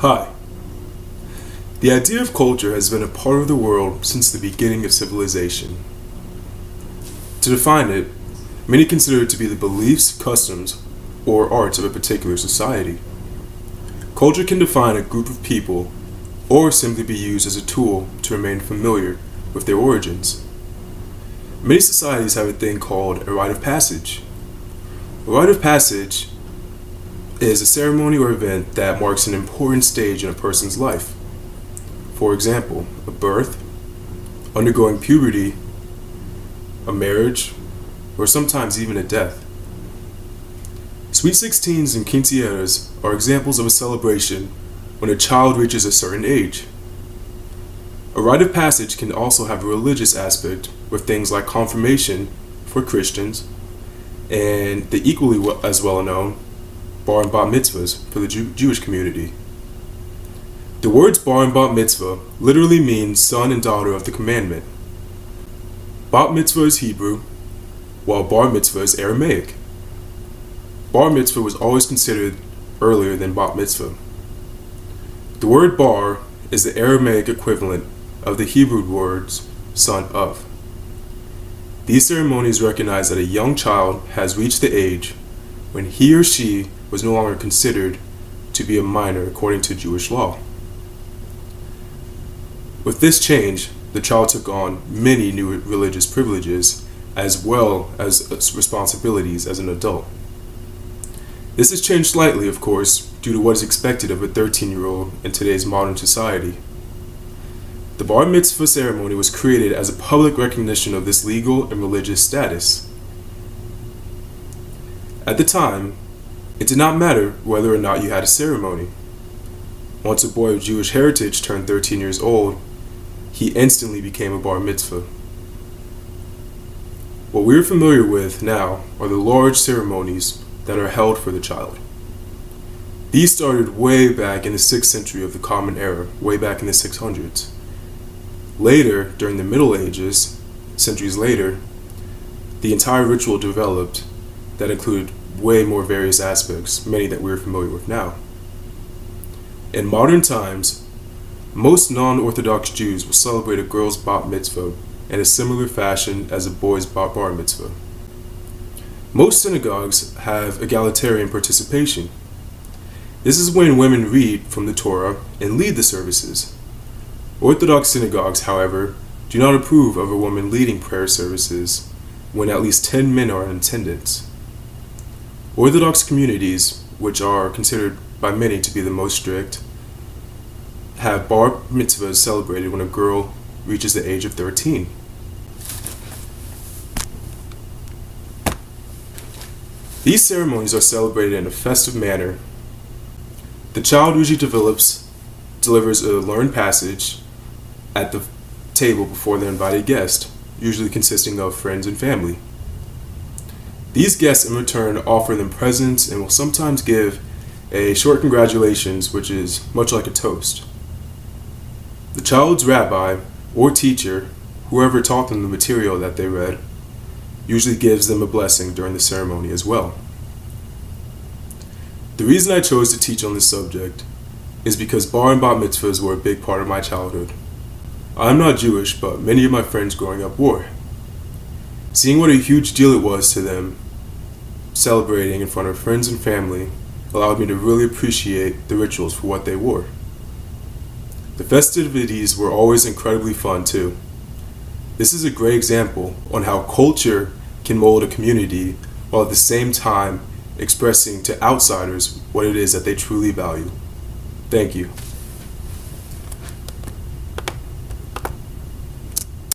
Hi. The idea of culture has been a part of the world since the beginning of civilization. To define it, many consider it to be the beliefs, customs, or arts of a particular society. Culture can define a group of people or simply be used as a tool to remain familiar with their origins. Many societies have a thing called a rite of passage. A rite of passage is a ceremony or event that marks an important stage in a person's life. For example, a birth, undergoing puberty, a marriage, or sometimes even a death. Sweet Sixteens and quinceañeras are examples of a celebration when a child reaches a certain age. A rite of passage can also have a religious aspect with things like confirmation for Christians and the equally as well known bar and bat mitzvahs for the Jewish community. The words bar and bat mitzvah literally mean son and daughter of the commandment. Bat mitzvah is Hebrew, while bar mitzvah is Aramaic. Bar mitzvah was always considered earlier than bat mitzvah. The word bar is the Aramaic equivalent of the Hebrew words son of. These ceremonies recognize that a young child has reached the age when he or she was no longer considered to be a minor according to Jewish law. With this change, the child took on many new religious privileges as well as responsibilities as an adult. This has changed slightly, of course, due to what is expected of a 13-year-old in today's modern society. The bar mitzvah ceremony was created as a public recognition of this legal and religious status. At the time, it did not matter whether or not you had a ceremony. Once a boy of Jewish heritage turned 13 years old, he instantly became a bar mitzvah. What we're familiar with now are the large ceremonies that are held for the child. These started way back in the 6th century of the Common Era, way back in the 600s. Later, during the Middle Ages, centuries later, the entire ritual developed that included way more various aspects, many that we're familiar with now. In modern times, most non-Orthodox Jews will celebrate a girl's bat mitzvah in a similar fashion as a boy's bar mitzvah. Most synagogues have egalitarian participation. This is when women read from the Torah and lead the services. Orthodox synagogues, however, do not approve of a woman leading prayer services when at least 10 men are in attendance. Orthodox communities, which are considered by many to be the most strict, have bar mitzvahs celebrated when a girl reaches the age of 13. These ceremonies are celebrated in a festive manner. The child usually delivers a learned passage at the table before the invited guest, usually consisting of friends and family. These guests in return offer them presents and will sometimes give a short congratulations, which is much like a toast. The child's rabbi or teacher, whoever taught them the material that they read, usually gives them a blessing during the ceremony as well. The reason I chose to teach on this subject is because bar and bat mitzvahs were a big part of my childhood. I'm not Jewish, but many of my friends growing up were. Seeing what a huge deal it was to them, celebrating in front of friends and family, allowed me to really appreciate the rituals for what they were. The festivities were always incredibly fun too. This is a great example on how culture can mold a community while at the same time expressing to outsiders what it is that they truly value. Thank you.